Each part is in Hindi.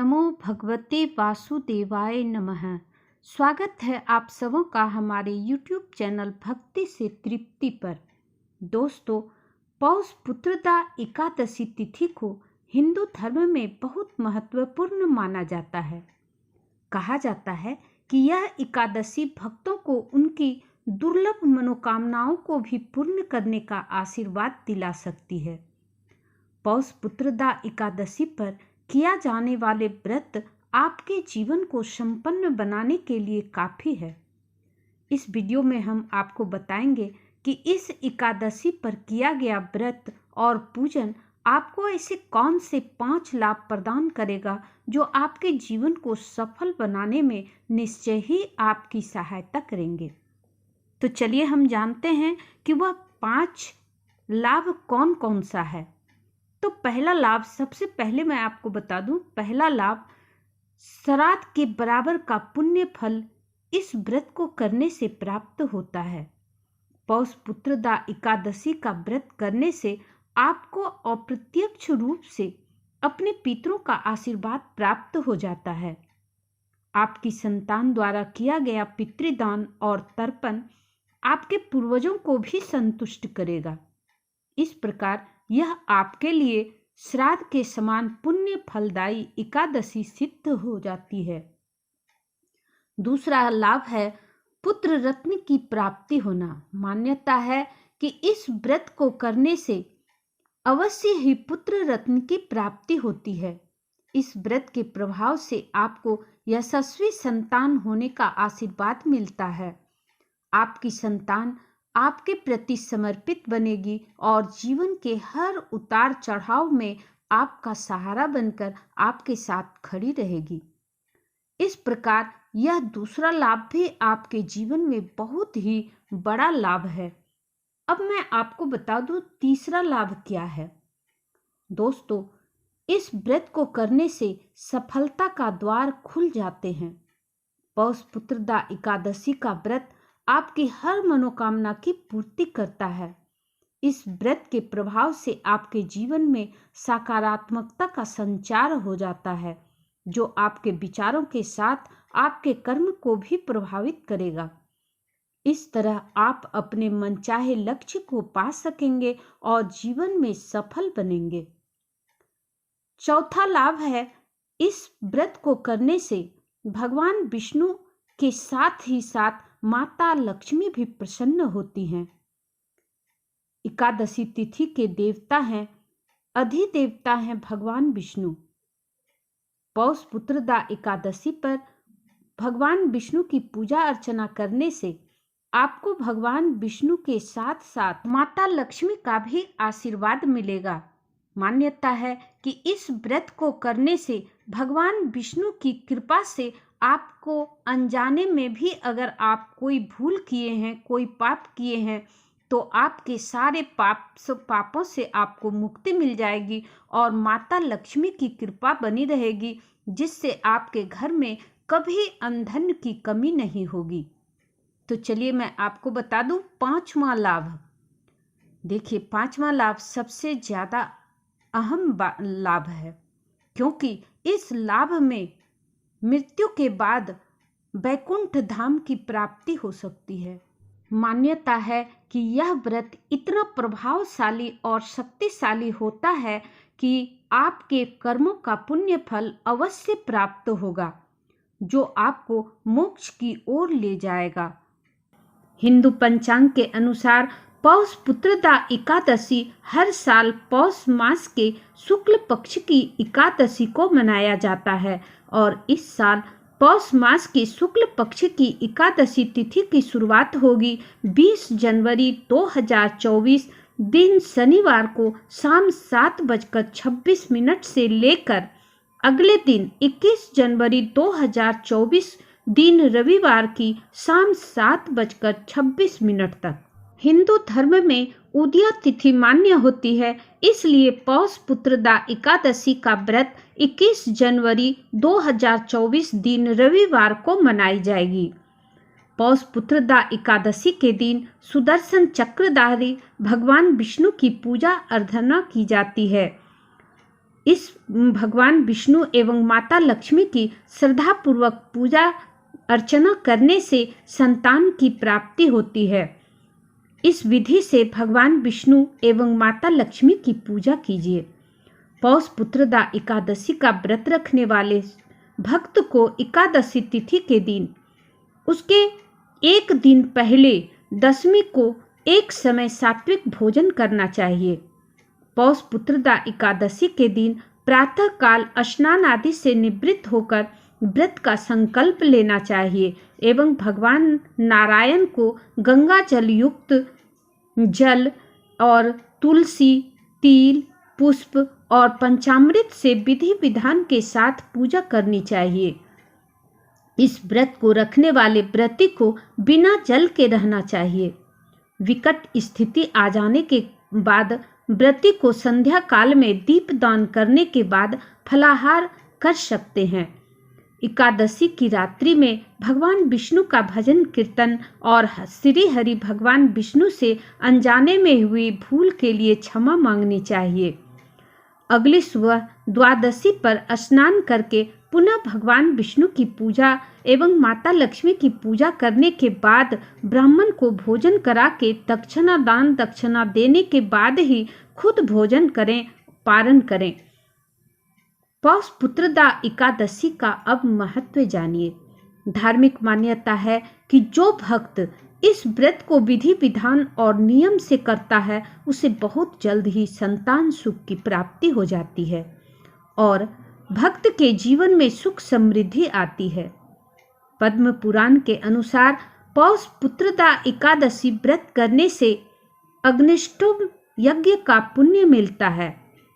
नमो भगवते वासुदेवाय नमः। स्वागत है आप सबों का हमारे YouTube चैनल भक्ति से तृप्ति पर। दोस्तों, पौष पुत्रदा एकादशी तिथि को हिंदू धर्म में बहुत महत्वपूर्ण माना जाता है। कहा जाता है कि यह एकादशी भक्तों को उनकी दुर्लभ मनोकामनाओं को भी पूर्ण करने का आशीर्वाद दिला सकती है। पौष पुत्रदा एकादशी पर किया जाने वाले व्रत आपके जीवन को संपन्न बनाने के लिए काफ़ी है। इस वीडियो में हम आपको बताएंगे कि इस एकादशी पर किया गया व्रत और पूजन आपको ऐसे कौन से 5 लाभ प्रदान करेगा जो आपके जीवन को सफल बनाने में निश्चय ही आपकी सहायता करेंगे। तो चलिए हम जानते हैं कि वह 5 लाभ कौन कौन सा है। तो पहला लाभ, सबसे पहले मैं आपको बता दूं, पहला लाभ श्राद्ध के बराबर का पुण्य फल इस व्रत को करने से प्राप्त होता है। पौष पुत्रदा एकादशी का व्रत करने से आपको अप्रत्यक्ष रूप से अपने पितरों का आशीर्वाद प्राप्त हो जाता है। आपकी संतान द्वारा किया गया पितृदान और तर्पण आपके पूर्वजों को भी संतुष्ट करेगा। इस प्रकार यह आपके लिए श्राद्ध के समान पुण्य फलदायी एकादशी सिद्ध हो जाती है। दूसरा लाभ है पुत्र रत्न की प्राप्ति होना। मान्यता है कि इस व्रत को करने से अवश्य ही पुत्र रत्न की प्राप्ति होती है। इस व्रत के प्रभाव से आपको यशस्वी संतान होने का आशीर्वाद मिलता है। आपकी संतान आपके प्रति समर्पित बनेगी और जीवन के हर उतार चढ़ाव में आपका सहारा बनकर आपके साथ खड़ी रहेगी। इस प्रकार यह दूसरा लाभ भी आपके जीवन में बहुत ही बड़ा लाभ है। अब मैं आपको बता दूं तीसरा लाभ क्या है। दोस्तों, इस व्रत को करने से सफलता का द्वार खुल जाते हैं। पौष पुत्रदा एकादशी का व्रत आपकी हर मनोकामना की पूर्ति करता है। इस व्रत के प्रभाव से आपके जीवन में सकारात्मकता का संचार हो जाता है, जो आपके विचारों के साथ आपके कर्म को भी प्रभावित करेगा। इस तरह आप अपने मनचाहे लक्ष्य को पा सकेंगे और जीवन में सफल बनेंगे। चौथा लाभ है, इस व्रत को करने से भगवान विष्णु के साथ ही साथ माता लक्ष्मी भी प्रसन्न होती हैं। एकादशी तिथि के देवता हैं, अधिदेवता हैं भगवान विष्णु। पौष पुत्रदा एकादशी पर भगवान विष्णु की पूजा अर्चना करने से आपको भगवान विष्णु के साथ साथ माता लक्ष्मी का भी आशीर्वाद मिलेगा। मान्यता है कि इस व्रत को करने से भगवान विष्णु की कृपा से आपको अनजाने में भी अगर आप कोई भूल किए हैं, कोई पाप किए हैं, तो आपके सारे पापों से आपको मुक्ति मिल जाएगी और माता लक्ष्मी की कृपा बनी रहेगी, जिससे आपके घर में कभी अन्न की कमी नहीं होगी। तो चलिए मैं आपको बता दूं 5वां लाभ। देखिए, 5वां लाभ सबसे ज़्यादा अहम लाभ है, क्योंकि इस लाभ में मृत्यु के बाद वैकुंठ धाम की प्राप्ति हो सकती है। मान्यता है कि यह व्रत इतना प्रभावशाली और शक्तिशाली होता है कि आपके कर्मों का पुण्य फल अवश्य प्राप्त होगा, जो आपको मोक्ष की ओर ले जाएगा। हिंदू पंचांग के अनुसार पौष पुत्रदा एकादशी हर साल पौष मास के शुक्ल पक्ष की एकादशी को मनाया जाता है और इस साल पौष मास की शुक्ल पक्ष की एकादशी तिथि की शुरुआत होगी 20 जनवरी 2024 दिन शनिवार को शाम 7:26 से लेकर अगले दिन 21 जनवरी 2024 दिन रविवार की शाम 7:26 तक। हिंदू धर्म में उदया तिथि मान्य होती है, इसलिए पौष पुत्रदा एकादशी का व्रत 21 जनवरी 2024 दिन रविवार को मनाई जाएगी। पौष पुत्रदा एकादशी के दिन सुदर्शन चक्रधारी भगवान विष्णु की पूजा अर्चना की जाती है। इस भगवान विष्णु एवं माता लक्ष्मी की श्रद्धापूर्वक पूजा अर्चना करने से संतान की प्राप्ति होती है। इस विधि से भगवान विष्णु एवं माता लक्ष्मी की पूजा कीजिए। पौष पुत्रदा एकादशी का व्रत रखने वाले भक्त को एकादशी तिथि के दिन उसके एक दिन पहले दशमी को एक समय सात्विक भोजन करना चाहिए। पौष पुत्रदा एकादशी के दिन प्रातः काल स्नान आदि से निवृत्त होकर व्रत का संकल्प लेना चाहिए एवं भगवान नारायण को गंगा जल युक्त जल और तुलसी, तिल, पुष्प और पंचामृत से विधि विधान के साथ पूजा करनी चाहिए। इस व्रत को रखने वाले व्रती को बिना जल के रहना चाहिए। विकट स्थिति आ जाने के बाद व्रती को संध्या काल में दीपदान करने के बाद फलाहार कर सकते हैं। एकादशी की रात्रि में भगवान विष्णु का भजन कीर्तन और श्री हरि भगवान विष्णु से अनजाने में हुई भूल के लिए क्षमा मांगनी चाहिए। अगली सुबह द्वादशी पर स्नान करके पुनः भगवान विष्णु की पूजा एवं माता लक्ष्मी की पूजा करने के बाद ब्राह्मण को भोजन करा के दक्षिणा दान दक्षिणा देने के बाद ही खुद भोजन करें, पारण करें। पौष पुत्रदा एकादशी का अब महत्व जानिए। धार्मिक मान्यता है कि जो भक्त इस व्रत को विधि विधान और नियम से करता है उसे बहुत जल्द ही संतान सुख की प्राप्ति हो जाती है और भक्त के जीवन में सुख समृद्धि आती है। पद्म पुराण के अनुसार पौष पुत्रदा एकादशी व्रत करने से अग्निष्टोम यज्ञ का पुण्य मिलता है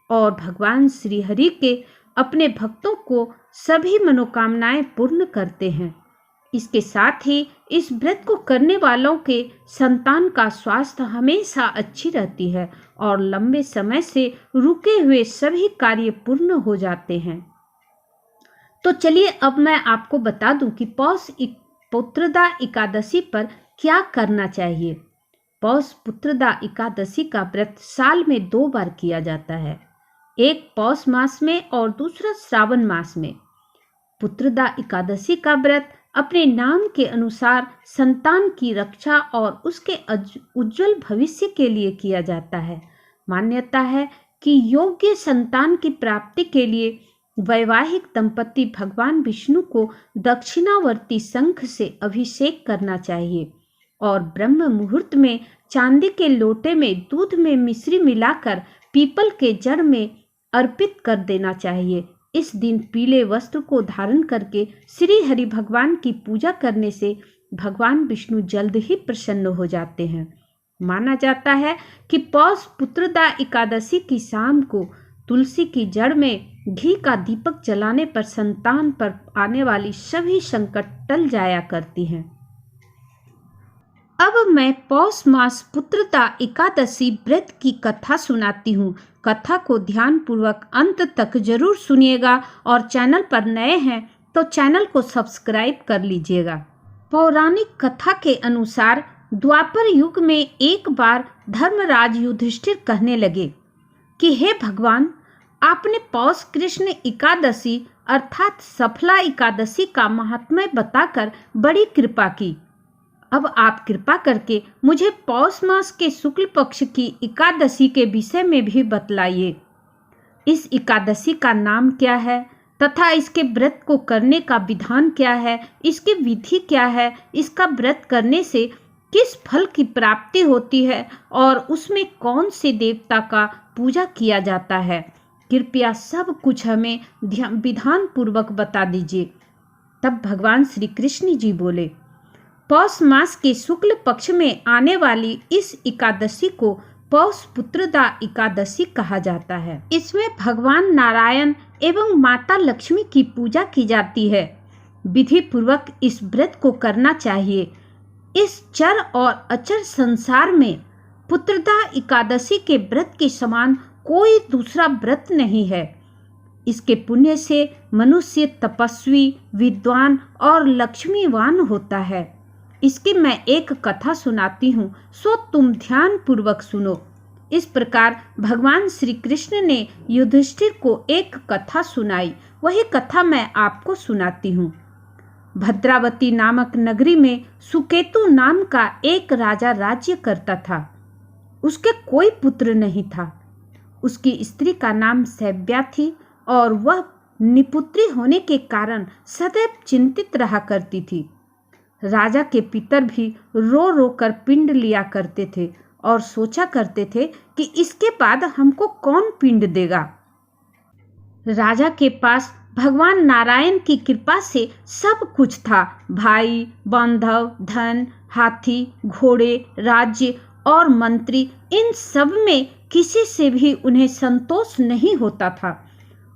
और भगवान श्री हरि के अपने भक्तों को सभी मनोकामनाएं पूर्ण करते हैं। इसके साथ ही इस व्रत को करने वालों के संतान का स्वास्थ्य हमेशा अच्छी रहती है और लंबे समय से रुके हुए सभी कार्य पूर्ण हो जाते हैं। तो चलिए अब मैं आपको बता दूं कि पौष पुत्रदा एकादशी पर क्या करना चाहिए। पौष पुत्रदा एकादशी का व्रत साल में 2 बार किया जाता है, एक पौष मास में और दूसरा श्रावण मास में। पुत्रदा एकादशी का व्रत अपने नाम के अनुसार संतान की रक्षा और उसके उज्जवल भविष्य के लिए किया जाता है। मान्यता है कि योग्य संतान की प्राप्ति के लिए वैवाहिक दंपति भगवान विष्णु को दक्षिणावर्ती शंख से अभिषेक करना चाहिए और ब्रह्म मुहूर्त में चांदी के लोटे में दूध में मिश्री मिलाकर पीपल के जड़ में अर्पित कर देना चाहिए। इस दिन पीले वस्त्र को धारण करके श्री हरि भगवान की पूजा करने से भगवान विष्णु जल्द ही प्रसन्न हो जाते हैं। माना जाता है कि पौष पुत्रदा एकादशी की शाम को तुलसी की जड़ में घी का दीपक जलाने पर संतान पर आने वाली सभी संकट टल जाया करती हैं। अब मैं पौष मास पुत्रदा एकादशी व्रत की कथा सुनाती हूँ। कथा को ध्यान पूर्वक अंत तक जरूर सुनिएगा और चैनल पर नए हैं तो चैनल को सब्सक्राइब कर लीजिएगा। पौराणिक कथा के अनुसार द्वापर युग में एक बार धर्मराज युधिष्ठिर कहने लगे कि हे भगवान, आपने पौष कृष्ण एकादशी अर्थात सफला एकादशी का महात्म्य बताकर बड़ी कृपा की। अब आप कृपा करके मुझे पौष मास के शुक्ल पक्ष की एकादशी के विषय में भी बतलाइए। इस एकादशी का नाम क्या है तथा इसके व्रत को करने का विधान क्या है, इसकी विधि क्या है, इसका व्रत करने से किस फल की प्राप्ति होती है और उसमें कौन से देवता का पूजा किया जाता है। कृपया सब कुछ हमें विधान पूर्वक बता दीजिए। तब भगवान श्री कृष्ण जी बोले, पौष मास के शुक्ल पक्ष में आने वाली इस एकादशी को पौष पुत्रदा एकादशी कहा जाता है। इसमें भगवान नारायण एवं माता लक्ष्मी की पूजा की जाती है। विधि पूर्वक इस व्रत को करना चाहिए। इस चर और अचर संसार में पुत्रदा एकादशी के व्रत के समान कोई दूसरा व्रत नहीं है। इसके पुण्य से मनुष्य तपस्वी, विद्वान और लक्ष्मीवान होता है। इसकी मैं एक कथा सुनाती हूँ, सो तुम ध्यान पूर्वक सुनो। इस प्रकार भगवान श्री कृष्ण ने युधिष्ठिर को एक कथा सुनाई। वही कथा मैं आपको सुनाती हूँ। भद्रावती नामक नगरी में सुकेतु नाम का एक राजा राज्य करता था। उसके कोई पुत्र नहीं था। उसकी स्त्री का नाम सैव्या थी और वह निपुत्री होने के कारण सदैव चिंतित रहा करती थी। राजा के पितर भी रो रो कर पिंड लिया करते थे और सोचा करते थे कि इसके बाद हमको कौन पिंड देगा। राजा के पास भगवान नारायण की कृपा से सब कुछ था। भाई, बांधव, धन, हाथी, घोड़े, राज्य और मंत्री, इन सब में किसी से भी उन्हें संतोष नहीं होता था।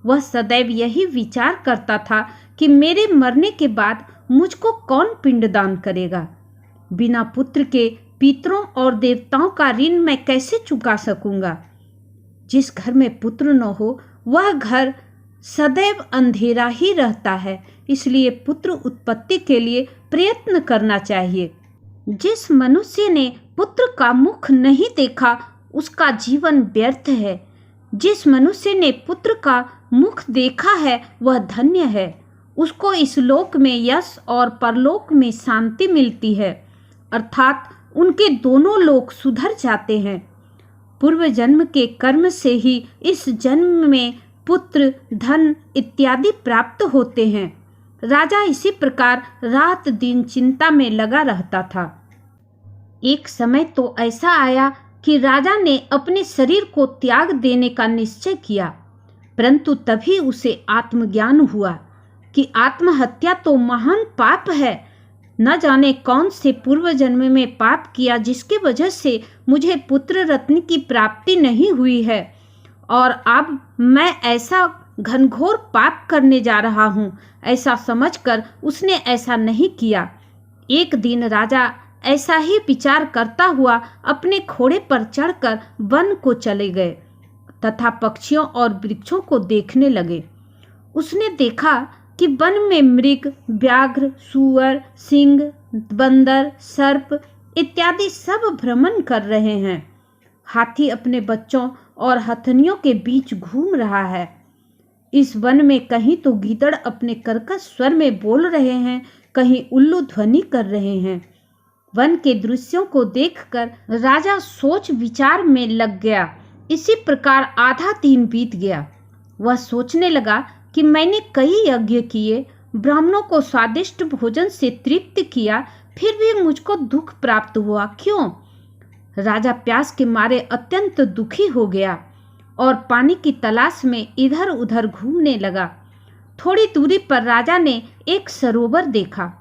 वह सदैव यही विचार करता था कि मेरे मरने के बाद मुझको कौन पिंडदान करेगा। बिना पुत्र के पितरों और देवताओं का ऋण मैं कैसे चुका सकूंगा। जिस घर में पुत्र न हो वह घर सदैव अंधेरा ही रहता है, इसलिए पुत्र उत्पत्ति के लिए प्रयत्न करना चाहिए। जिस मनुष्य ने पुत्र का मुख नहीं देखा उसका जीवन व्यर्थ है। जिस मनुष्य ने पुत्र का मुख देखा है वह धन्य है। उसको इस लोक में यश और परलोक में शांति मिलती है, अर्थात उनके दोनों लोक सुधर जाते हैं। पूर्व जन्म के कर्म से ही इस जन्म में पुत्र, धन इत्यादि प्राप्त होते हैं। राजा इसी प्रकार रात दिन चिंता में लगा रहता था। एक समय तो ऐसा आया कि राजा ने अपने शरीर को त्याग देने का निश्चय किया, परंतु तभी उसे आत्मज्ञान हुआ कि आत्महत्या तो महान पाप है। न जाने कौन से पूर्व जन्म में पाप किया जिसके वजह से मुझे पुत्र रत्न की प्राप्ति नहीं हुई है, और अब मैं ऐसा घनघोर पाप करने जा रहा हूँ। ऐसा समझकर उसने ऐसा नहीं किया। एक दिन राजा ऐसा ही विचार करता हुआ अपने घोड़े पर चढ़कर वन को चले गए तथा पक्षियों और वृक्षों को देखने लगे। उसने देखा कि वन में मृग, व्याघ्र, सूअर, सिंह, बंदर, सर्प इत्यादि सब भ्रमण कर रहे हैं। हाथी अपने बच्चों और हथनियों के बीच घूम रहा है। इस वन में कहीं तो गीदड़ अपने कर्कश स्वर में बोल रहे हैं, कहीं उल्लू ध्वनि कर रहे हैं। वन के दृश्यों को देखकर राजा सोच विचार में लग गया। इसी प्रकार आधा दिन बीत गया। वह सोचने लगा कि मैंने कई यज्ञ किए, ब्राह्मणों को स्वादिष्ट भोजन से तृप्त किया, फिर भी मुझको दुख प्राप्त हुआ, क्यों? राजा प्यास के मारे अत्यंत दुखी हो गया और पानी की तलाश में इधर उधर घूमने लगा। थोड़ी दूरी पर राजा ने एक सरोवर देखा।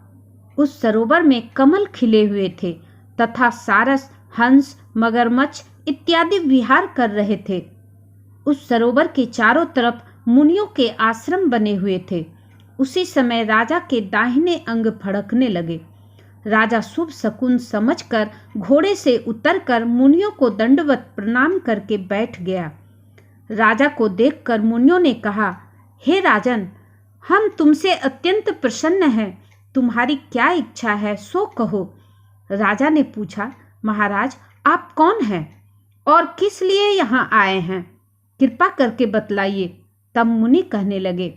उस सरोवर में कमल खिले हुए थे तथा सारस, हंस, मगरमच्छ इत्यादि विहार कर रहे थे। उस सरोवर के चारों तरफ मुनियों के आश्रम बने हुए थे। उसी समय राजा के दाहिने अंग फड़कने लगे। राजा शुभ शकुन समझकर घोड़े से उतरकर मुनियों को दंडवत प्रणाम करके बैठ गया। राजा को देखकर मुनियों ने कहा, हे राजन, हम तुमसे अत्यंत प्रसन्न हैं। तुम्हारी क्या इच्छा है सो कहो। राजा ने पूछा, महाराज आप कौन हैं और किस लिए यहाँ आए हैं? कृपा करके बतलाइए। तब मुनि कहने लगे,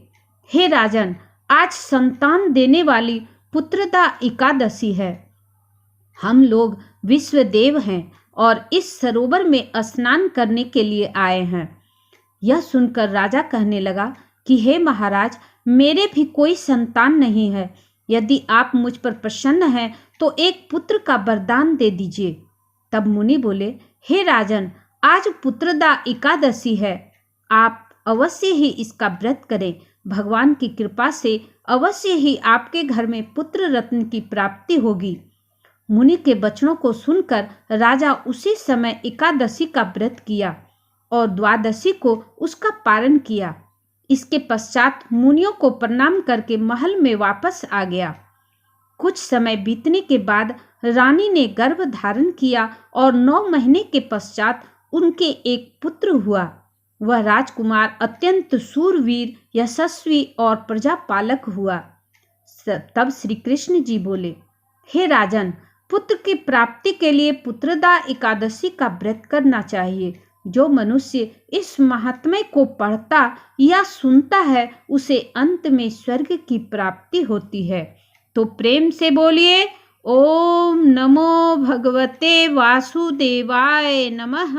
हे राजन, आज संतान देने वाली पुत्रदा एकादशी है। हम लोग विश्वदेव हैं और इस सरोवर में स्नान करने के लिए आए हैं। यह सुनकर राजा कहने लगा कि हे महाराज, मेरे भी कोई संतान नहीं है। यदि आप मुझ पर प्रसन्न हैं तो एक पुत्र का वरदान दे दीजिए। तब मुनि बोले, हे राजन, आज पुत्रदा एकादशी है। आप अवश्य ही इसका व्रत करें। भगवान की कृपा से अवश्य ही आपके घर में पुत्र रत्न की प्राप्ति होगी। मुनि के वचनों को सुनकर राजा उसी समय एकादशी का व्रत किया और द्वादशी को उसका पारण किया। इसके पश्चात मुनियों को प्रणाम करके महल में वापस आ गया। कुछ समय बीतने के बाद रानी ने गर्भ धारण किया और 9 महीने के पश्चात उनके एक पुत्र हुआ। वह राजकुमार अत्यंत शूरवीर, यशस्वी और प्रजापालक हुआ। तब श्री कृष्ण जी बोले, हे राजन, पुत्र की प्राप्ति के लिए पुत्रदा एकादशी का व्रत करना चाहिए। जो मनुष्य इस महात्म्य को पढ़ता या सुनता है उसे अंत में स्वर्ग की प्राप्ति होती है। तो प्रेम से बोलिए ओम नमो भगवते वासुदेवाय नमः।